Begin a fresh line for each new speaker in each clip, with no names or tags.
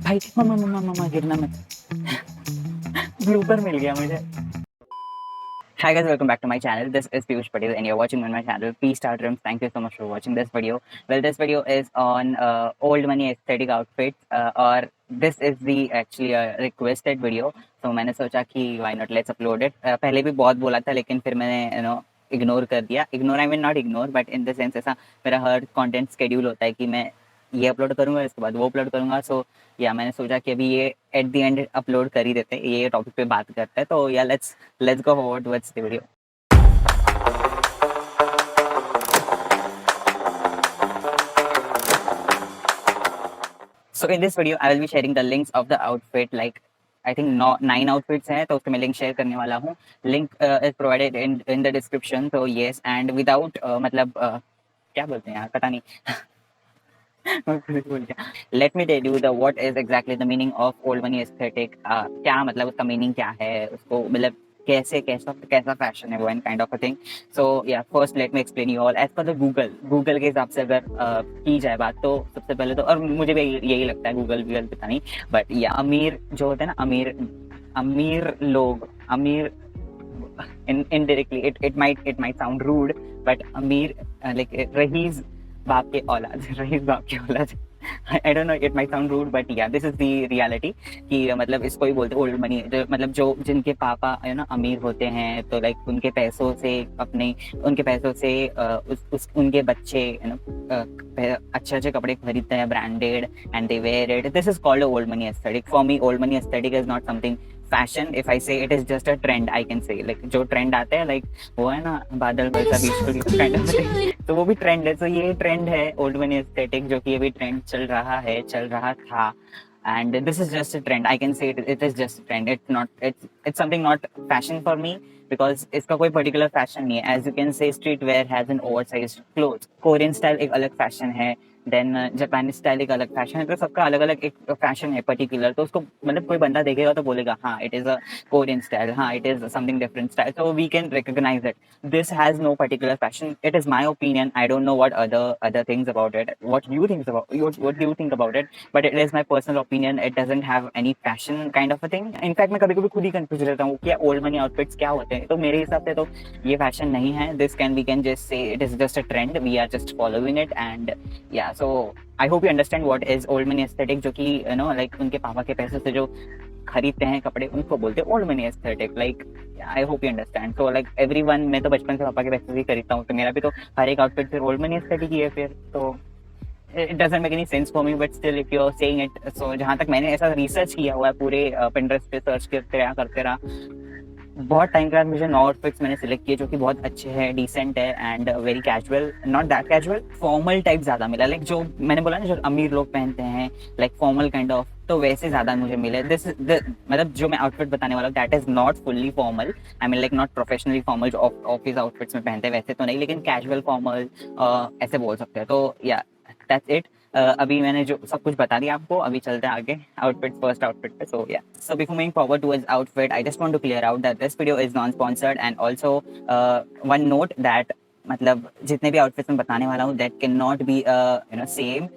भाई मम्मा मम्मा मम्मा गिरना मत। ब्लूपर मिल गया मुझे। Hi guys, welcome back to my channel. This is Piyush Patel and you're watching on my channel. Please start Rims. Thank you so much for watching this video. Well, this video is on old money aesthetic outfits or this is the actually a requested video. So मैंने सोचा कि why not let's upload it. पहले भी बहुत बोला था लेकिन फिर मैंने इग्नोर कर दिया. Ignore I mean not ignore but in the sense ऐसा मेरा हर कंटेंट स्केड्यूल होता है कि मैं ये अपलोड करूंगा इसके बाद वो अपलोड करूंगा. सो या मैंने सोचा कि अभी ये एट द एंड अपलोड कर ही देते हैं, ये टॉपिक पे बात करते हैं. तो या let's go forward towards the video. So in this video I will be sharing the links of the outfit, like I think 9 outfits हैं तो उसके मैं लिंक शेयर करने वाला हूँ. Link is provided in the description. तो yes and without मतलब क्या बोलते हैं यार पता नहीं. Let me tell you the what is exactly the meaning of old money aesthetic. क्या मतलब उसका मीनिंग क्या है, उसको मतलब कैसे कैसा कैसा फैशन है वो and kind of a thing. So yeah first let me explain you all as per the Google के हिसाब से अगर की जाए बात तो सबसे पहले तो, और मुझे भी यही लगता है, गूगल पता नहीं बट या अमीर जो होते हैं ना, अमीर लोग, अमीर indirectly it might sound rude but अमीर like रईस बाप के औलाद, रईस बाप के औलाद. I don't know, it might sound rude but yeah this is the reality कि मतलब इसको ही बोलते हैं ओल्ड मनी. मतलब जो जिनके पापा है ना अमीर होते हैं तो लाइक उनके पैसों से उनके बच्चे अच्छे अच्छे कपड़े खरीदते हैं branded and they wear it. This is called old money aesthetic. For me old money aesthetic is not something fashion. If I say it is just a trend, I can say like जो trend आते हैं like वो है ना बादल वैसा बीच kind of thing, तो वो भी ट्रेंड है. तो ये ट्रेंड है ओल्ड मनी एस्थेटिक जो कि ये भी ट्रेंड चल रहा था and this is just a trend. I can say it is just a trend. It's something not fashion for me because इसका कोई particular fashion नहीं है. As you can say streetwear has an oversized clothes. Korean style एक अलग fashion है, then Japanese style एक अलग fashion है. तो सबका अलग अलग एक फैशन है पर्टिकुलर. तो उसको मतलब कोई बंदा देखेगा तो बोलेगा हाँ it is a Korean style, हाँ it is something different style. तो we can recognise it. This has no particular fashion. It is my opinion. I don't know what other things about it, what do you think about it, but it is my personal opinion. It doesn't have any fashion kind of a thing. in fact मैं कभी कभी खुद ही confuse रहता हूँ कि old money outfits क्या होते हैं. तो मेरे हिसाब से तो ये फैशन नहीं है. We can just say it is just a trend. We are just following it and yeah so I hope you understand what is old money aesthetic, जो कि like उनके पापा के पैसों से जो खरीदते हैं कपड़े उनको बोलते हैं old money aesthetic. Like I hope you understand. So like everyone, मैं तो बचपन से पापा के पैसे से ही खरीदता हूँ तो मेरा भी तो हर एक आउटफिट फिर ओल्ड मनी एस्थेटिक ही है फिर. तो it doesn't make any sense for me but still if you are saying it. So जहाँ तक मैंने ऐसा रिसर्च किया हुआ है पूरे पिंटरेस्ट पे सर्च करते रहा बहुत टाइम के बाद मुझे 9 आउटफिट्स मैंने सिलेक्ट किए जो कि बहुत अच्छे हैं, डिसेंट है and very casual, not that casual, formal type ज़्यादा मिला. लाइक जो मैंने बोला ना जो अमीर लोग पहनते हैं लाइक फॉर्मल काइंड ऑफ, तो वैसे ज़्यादा मुझे मिले. मतलब जो मैं आउटफिट बताने वाला हूँ that is not fully formal. I mean like not professionally formal जो ऑफिस आउटफिट्स में पहनते हैं वैसे तो नहीं, लेकिन कैजुअल फॉर्मल ऐसे बोल सकते हैं. तो या दैट्स इट. अभी मैंने जो सब कुछ बता दिया आपको, अभी चलते हैं आगे आउटफिट, फर्स्ट आउटफिट पे. So yeah so before moving forward towards outfit I just want to clear out that this video is non sponsored and also one note that मतलब जितने भी आउटफिट्स मैं बताने वाला हूँ that can not be same.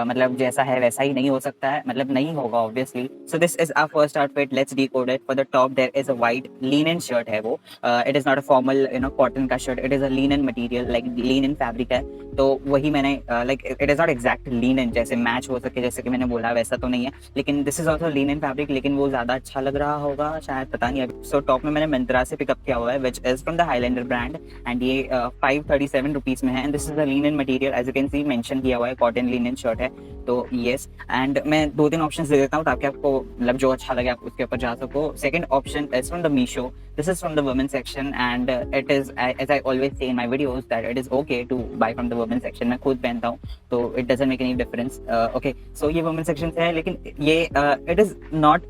मतलब जैसा है वैसा ही नहीं हो सकता है, मतलब नहीं होगा obviously. So this is our first outfit. Let's decode it. For the top there is a white linen shirt है वो. It is not a formal cotton का shirt. It is a linen material, like linen fabric है. तो वही मैंने like it is not exact linen जैसे match हो सके जैसे कि मैंने बोला वैसा तो नहीं है, लेकिन this is also linen fabric, लेकिन वो ज्यादा अच्छा लग रहा होगा शायद, पता नहीं. सो टॉप में मैंने मिंत्रा से पिकअप किया हुआ है which is from the Highlander brand and ये 537 रुपीज में है. And this is a linen material, as you can see mention किया हुआ है कॉटन लिनन शर्ट है. तो येस एंड मैं 2-3 ऑप्शंस दे देता हूँ ताकि आपको मतलब जो अच्छा लगे आप उसके ऊपर जा सको. Second option is from the Meesho. This is from the women section and it is as I always say in my videos that it is okay to buy from the women section. मैं खुद पहनता हूँ तो it doesn't make any difference. Okay so ये women section से है, लेकिन ये it is not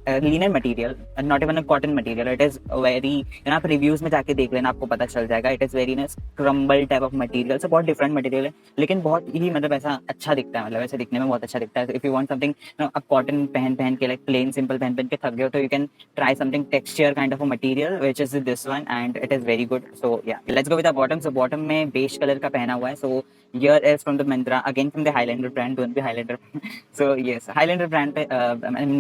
linen material, not even a cotton material, it is very, आप रिव्यूज में जाके देख लेना, आपको पता चल जाएगा, इट इज वेरी ना क्रम्बल टाइप ऑफ मटेरियल, से बहुत डिफरेंट मटेरियल है, लेकिन बहुत ही मतलब ऐसा अच्छा दिखता है, मतलब ऐसे दिखने में बहुत अच्छा दिखता है। इफ यू वांट समथिंग, अब कॉटन पहन पहन के लाइक प्लेन सिंपल पहन पहन के थक गए हो, तो you can try something texture kind of a material which is this one and it is very good. So yeah, let's go with the bottom. So bottom में beige color का पहना हुआ है, so here is from the Myntra, again from the Highlander brand, don't be Highlander. So yes, Highlander brand पे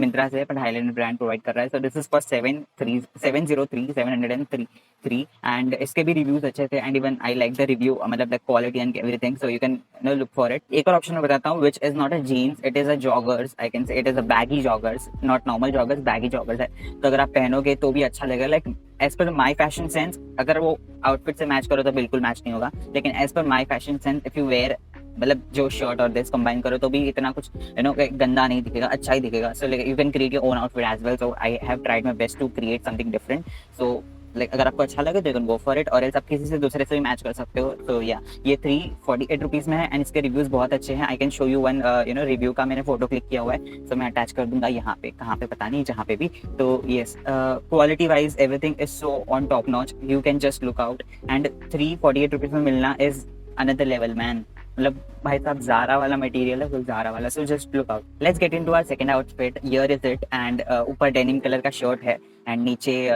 Myntra से, but Highlander brand provide कर रहा है. So this is for 703 and इसके भी reviews अच्छे थे, and even I like the review, मतलब the quality and everything, so you can look for it. एक और option मैं बताता हूँ, which is not a jeans, it is a joggers, I can say it is a baggy joggers, not normal joggers, baggy joggers है, तो अगर आप पहनोगे तो भी अच्छा लगेगा, like as per my fashion sense, अगर वो आउटफिट से मैच करो तो बिल्कुल मैच नहीं होगा, लेकिन as per my fashion sense if you wear, मतलब जो शर्ट और दिस कंबाइन करो तो भी इतना कुछ गंदा नहीं दिखेगा, अच्छा ही दिखेगा. So you can create your own outfit as well. So I have tried my best to create something different. So like अगर आपको अच्छा लगे तो you can go for it, और एल्स आप किसी से दूसरे से भी मैच कर सकते हो. तो या ये 348 रुपीज में है, एंड इसके रिव्यूज बहुत अच्छे हैं. I can show you one review का मैंने फोटो क्लिक किया हुआ है, सो मैं अटैच कर दूंगा यहाँ पे, कहाँ पे पता नहीं, जहाँ पे भी. तो yes, quality wise everything is so on top notch, you can just look out, and 348 rupees में मिलना इज अनदर लेवल मैन. मतलब भाई साहब ज़ारा वाला मटेरियल है, वो ज़ारा वाला. So just look out. Let's get into our second outfit. Here is it, and ऊपर डेनिम कलर का शर्ट है, एंड नीचे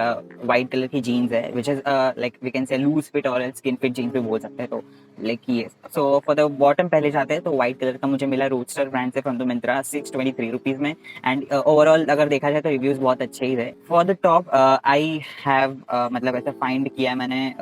वाइट कलर की जीन्स है, which is like we can say loose fit और स्किन फिट जीन्स भी बोल सकते हैं. तो लाइक ये, सो फॉर द बॉटम पहले जाते हैं, तो व्हाइट कलर का मुझे मिला रोडस्टर ब्रांड से फ्रॉम द मिंत्रा, 623 रुपीज में, एंड ओवरऑल अगर देखा जाए तो रिव्यूज बहुत अच्छे ही रहे. For the top I have मतलब ऐसा फाइंड किया मैंने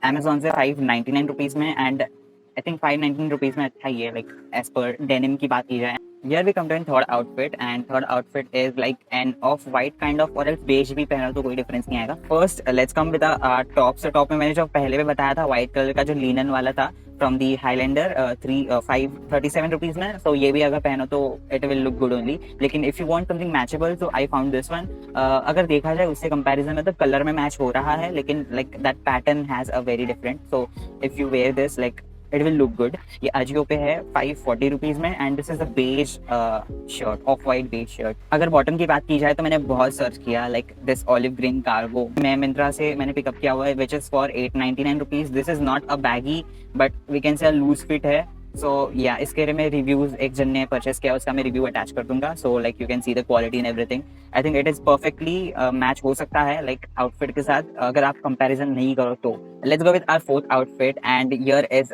अमेजोन से 599 रुपीज में, एंड आई थिंक 519 रुपीज में अच्छा ही है, लाइक एज पर डेनिम की बात की जाए. Here we come to an third outfit, and third outfit is like an off-white kind of, और else beige भी पहना तो कोई डिफरेंस नहीं आएगा. First let's come with the top. So top में मैंने जो पहले भी बताया था, white कलर का जो लिनन वाला था फ्रॉम दी हाईलैंडर, 537 रुपीज में. सो ये भी अगर पहनो तो it will look good only, लेकिन if you want something matchable, तो आई फाउंड दिस वन. अगर देखा जाए उससे कंपैरिजन में तो कलर में मैच हो रहा है, लेकिन like that pattern has a very different. So if you wear this, like it will look good. ये अजियो पे है 540 रुपीज में, and this is a beige shirt, off white beige shirt. अगर बॉटम की बात की जाए तो मैंने बहुत सर्च किया, like this olive green cargo मैं मिंत्रा से मैंने पिकअप किया हुआ है, which is for 899 rupees. This is not a baggy, but we can say loose fit है. सो या इसके में रिव्यूज एक जन ने परचेस किया, उसका मैं रिव्यू अटैच कर दूंगा. So like you can see the quality and everything. I think it is perfectly match हो सकता है लाइक आउटफिट के साथ, अगर आप कंपैरिजन नहीं करो तो. Let's go with our fourth outfit, and here is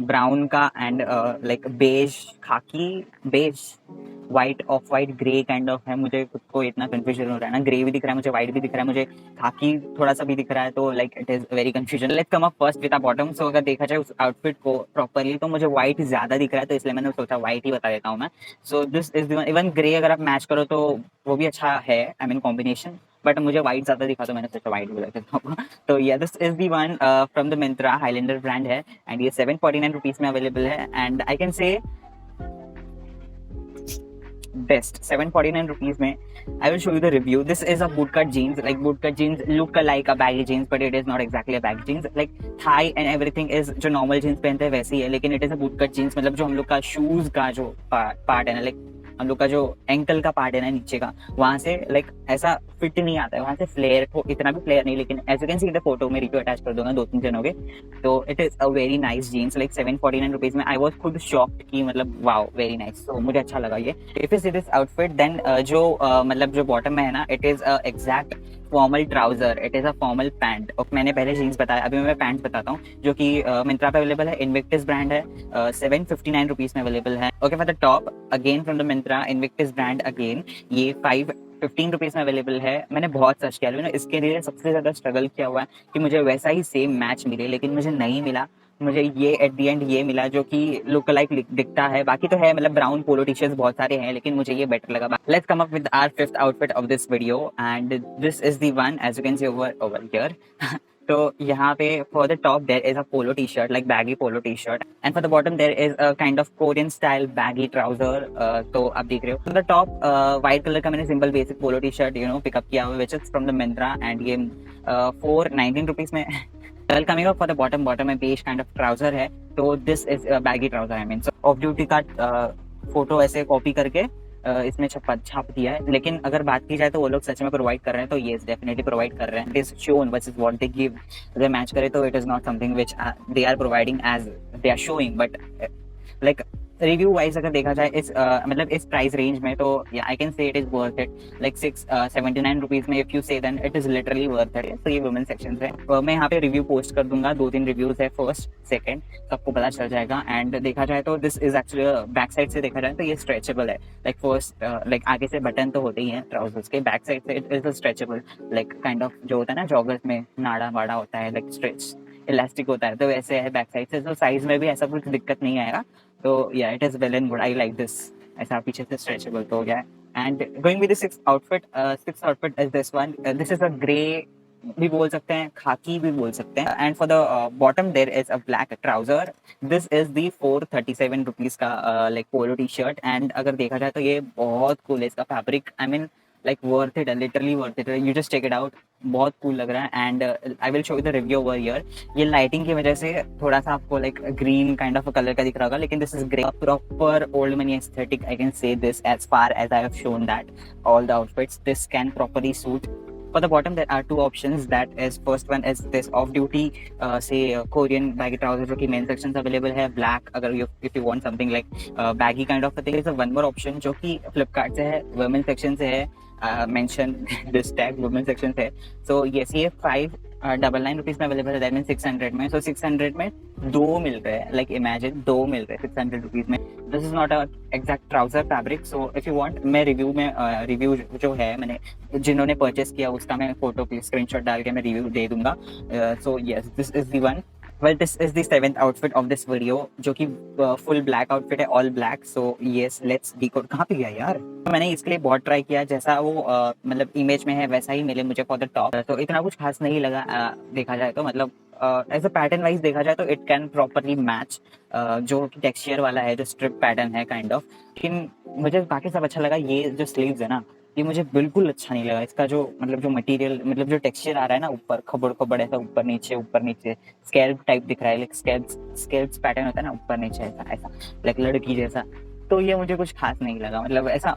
brown का and like beige, khaki beige, white, off white grey kind of है. मुझे खुद को इतना कंफ्यूजन हो रहा है ना, ग्रे भी दिख रहा है मुझे, व्हाइट भी दिख रहा है मुझे, खाकी थोड़ा सा भी दिख रहा है, तो like it is very confusion. Let's come up first with the bottom. So अगर देखा जाए उस आउटफिट को प्रॉपर्ली तो मुझे व्हाइट ज्यादा दिख रहा है, तो इसलिए मैंने सोचा व्हाइट ही बता देता हूँ मैं. सो दिस इज इवन ग्रे अगर आप मैच करो तो वो भी अच्छा है, आई मीन कॉम्बिनेशन, बट मुझे व्हाइट ज्यादा दिखा तो मैंने सोचा व्हाइट बोला देता हूँ. तो या this is the one from the Myntra, highlander brand है, एंड ये 749 रुपीज में अवेलेबल है, एंड आई कैन से best 749 rupees mein. I will show you the review. This is a bootcut jeans. Like bootcut jeans look like a baggy jeans, but it is not exactly a baggy jeans. Like thigh and everything is जो normal jeans पहनते हैं वैसे ही है, लेकिन it is a bootcut jeans. मतलब जो हम लोग का शूज का जो पार्ट है ना, लाइक हम लोग का जो एंकल का पार्ट है ना नीचे का, वहां से लाइक ऐसा फिट नहीं आता है, वहां से फ्लेयर तो इतना भी फ्लेयर नहीं, लेकिन as you can see the photo में रिव्यू अटैच कर दूंगा 2-3 जनों के. तो it is a very nice jeans, like 749 rupees में. आई वॉज खुद शॉक्ड की मतलब वाओ वेरी नाइस. तो मुझे अच्छा लगा ये. If you see this outfit, then जो मतलब जो बॉटम में है ना, it is exact formal trouser, it is a formal pant. और मैंने पहले जीन्स बताया, अभी मैं पैंट बताता हूँ जो कि मिंत्रा पे अवेलेबल है. इनविक्टिस ब्रांड है, 759 रुपीज में अवेलेबल है. Okay, for the top again from the Myntra, Invictus brand again, ये 515 रुपीज में अवेलेबल है. मैंने बहुत सर्च किया, मैंने इसके लिए सबसे ज्यादा स्ट्रगल किया हुआ है कि मुझे वैसा ही सेम मैच मिले, लेकिन मुझे नहीं मिला. मुझे ये एट दी एंड ये मिला जो कि लुक लाइक दिखता है. बाकी तो है मतलब ब्राउन पोलो टी शर्ट्स बहुत सारे हैं, लेकिन मुझे ये बेटर लगा. Let's come up with our fifth outfit of this video, and this is the one as you can see over here. तो यहाँ पे for the top there is a polo T shirt, like baggy polo T shirt, and for the bottom there is a kind of Korean style baggy trouser. तो आप देख रहे हो. For the top white colour का मैंने simple basic पोलो T shirt pickup किया हुआ, विच is from the Myntra, and ये 419 रुपीज में. Well, coming up for the bottom में beige kind of trouser है. तो this is a baggy trouser, I mean. So off duty का फोटो ऐसे copy करके इसमें छाप दिया है, लेकिन अगर बात की जाए तो वो लोग सच में प्रोवाइड कर रहे हैं तो येस डेफिनेटली प्रोवाइड कर रहे हैं. It is shown what is what they give. अगर मैच करे तो it is not something which they are providing as they are showing, but like review wise अगर देखा जाए इस मतलब इस प्राइस रेंज में तो I can say it is worth it. Like 679 rupees में if you say then it is literally worth it. तो ये वुमेन सेक्शन है. मैं यहाँ पे रिव्यू पोस्ट कर दूंगा, 2-3 रिव्यूज है, फर्स्ट सेकंड सबको पता चल जाएगा. एंड देखा जाए तो this is actually back side से देखा जाए तो ये स्ट्रेचेबल है. लाइक फर्स्ट लाइक आगे से बटन तो होते ही हैं ट्राउजर्स के, बैक साइड से it is stretchable like kind of जो होता है ना जॉगर्स में नाड़ा वाड़ा होता है लाइक स्ट्रेच इलास्टिक होता है, तो वैसे है बैक साइड से. तो साइज में भी ऐसा कुछ दिक्कत नहीं आएगा. तो yeah it is well and good, I like this. ऐसा पीछे से स्ट्रेचेबल तो हो गया है. And going with the sixth outfit is this one. This is a grey भी बोल सकते हैं, खाकी भी बोल सकते हैं. And for the bottom there is a black trouser. This is the 437 rupees का like polo T shirt. And अगर देखा जाए तो ये बहुत कूल है. इसका fabric I mean like worth it, literally worth it. You just check it out, बहुत कूल लग रहा है. And I will show you the review over here. ये लाइटिंग की वजह से थोड़ा सा आपको like green kind of colour का दिख रहा होगा, लेकिन this is grey, proper old money aesthetic. I can say this as far as I have shown that all the outfits this can properly suit. For the bottom there are two options. That is, first one is this off duty say Korean baggy trousers जो कि main section से available है, black. अगर if you want something like baggy kind of a thing, there is a one more option जो कि फ्लिपकार्ट से है, women section से है. Mention this tag women section से. सो यस, ये 599 रुपीज में अवेलेबल है. दैट मीन 600 में. सो 600 में दो मिल रहे हैं. लाइक इमेजिन, दो मिल रहे हैं 600 रुपीज में. This is not a exact trouser fabric. So if you want, मैं रिव्यू जो है मैंने जिन्होंने परचेस किया उसका मैं फोटो स्क्रीनशॉट डाल के मैं रिव्यू दे दूंगा. So yes, this is the one. Well, this is the 7th outfit of this video, जो कि फुल ब्लैक आउटफिट है, all black. So yes, let's decode. कहाँ पे गया यार? तो मैंने इसके लिए बहुत ट्राई किया, जैसा वो मतलब इमेज में है वैसा ही मिले मुझे फॉर द टॉप. तो इतना कुछ खास नहीं लगा देखा जाए तो. मतलब एज अ पैटर्न वाइज देखा जाए तो इट कैन प्रॉपरली मैच जो टेक्सचर वाला है, जो स्ट्रिप पैटर्न है काइंड ऑफ. लेकिन मुझे बाकी सब अच्छा लगा. ये जो स्लीव्स है ना, ये मुझे बिल्कुल अच्छा नहीं लगा. इसका जो मतलब जो मटेरियल, मतलब जो टेक्सचर आ रहा है ना, ऊपर खबड़ खबड़ ऐसा, ऊपर नीचे स्कैल्प टाइप दिख रहा है. लाइक स्कैल्प पैटर्न होता है ना, ऊपर नीचे ऐसा लाइक लड़की जैसा. तो ये मुझे कुछ खास नहीं लगा. मतलब ऐसा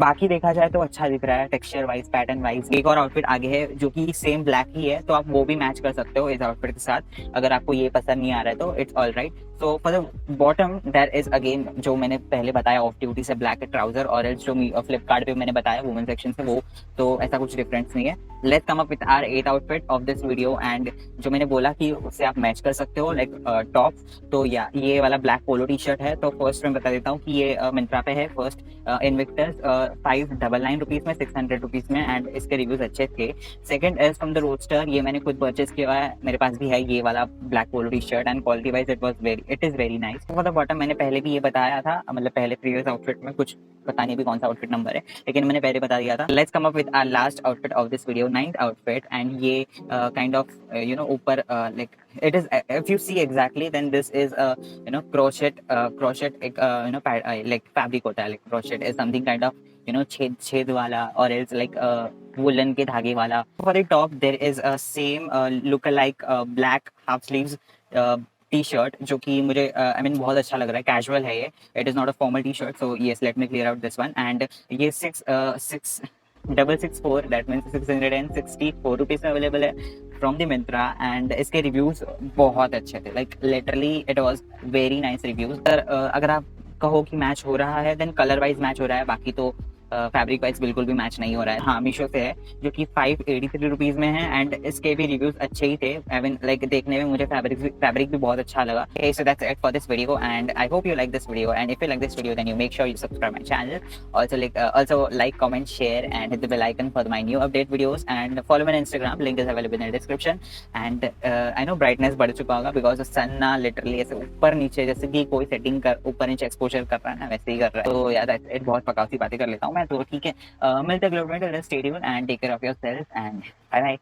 बाकी देखा जाए तो अच्छा दिख रहा है टेक्सचर वाइज, पैटर्न वाइज. एक और आउटफिट आगे है जो कि सेम ब्लैक ही है, तो आप वो भी मैच कर सकते हो इस आउटफिट के साथ. अगर आपको ये पसंद नहीं आ रहा है तो it's all right. So for the bottom there is again जो मैंने पहले बताया ऑफ ड्यूटी से ब्लैक ट्राउजर, और एल्स जो फ्लिपकार्ट पे मैंने बताया वुमेन सेक्शन से वो. तो ऐसा कुछ डिफरेंस नहीं है. Let's come up with our 8th outfit of this video. And जो मैंने बोला कि उससे आप मैच कर सकते हो लाइक टॉप, तो या ये वाला ब्लैक पोलो टी शर्ट है. तो फर्स्ट मैं बता देता हूँ कि ये मिंत्रा पे है. फर्स्ट इनविक्टर्स 599 रुपीज में, 600 रुपीज में. एंड इसके रिव्यूज अच्छे थे. Second is from the roadster. ये मैंने खुद परचेज किया है, मेरे पास भी है ये वाला black polo T shirt. And quality wise it is very nice. For the bottom मैंने पहले भी ये बताया था, मतलब पहले प्रीवियस आउटफिट में, कुछ पता नहीं भी कौन सा आउटफिट नंबर है, लेकिन मैंने पहले बता दिया था. Let's come up with our last outfit of this video, 9th outfit. And ये काइंड ऑफ यू नो ऊपर like it is, if you see exactly, then this is a crochet एक like fabric होता है. like crochet is something kind of छेद वाला, or else like woolen के धागे वाला. For the top there is a same look alike black half sleeves T shirt, जो कि मुझे आई मीन बहुत अच्छा लग रहा है. कैजुअल है ये, it is not a formal T shirt. So yes, let me clear out this one. And ये 664 दैट मीन्स 664 रुपीज में अवेलेबल है फ्रॉम द मिंत्रा. एंड इसके रिव्यूज बहुत अच्छे थे. Like literally it was very nice reviews. अगर आप कहो कि मैच हो रहा है, देन कलर वाइज मैच हो रहा है, बाकी तो फैब्रिक वाइज बिल्कुल भी मैच नहीं हो रहा है. हाँ, मीशो से है, जो कि 583 रुपीज में है. एंड इसके भी रिव्यूज अच्छे ही थे. आई मीन लाइक देखने में मुझे फैब्रिक भी बहुत अच्छा लगा. So that's it for this video. And I hope you like this video. And if you like this video, then you make sure you subscribe my channel. Also like, comment, share, and hit the bell icon for my new update videos. And follow me on Instagram. Link is available in the description. And I know brightness बढ़ चुका होगा because sun ना literally ऐसे ऊपर नीचे, जैसे कि कोई सेटिंग कर ऊपर नीचे एक्सपोजर कर रहा है ना, वैसे ही कर रहा है. तो यार इट बहुत पकाउती बातें कर लेता हूँ मैं. तो ठीक है, मिलते हैं ग्लोब में. Stay tuned and take care of yourself and bye bye.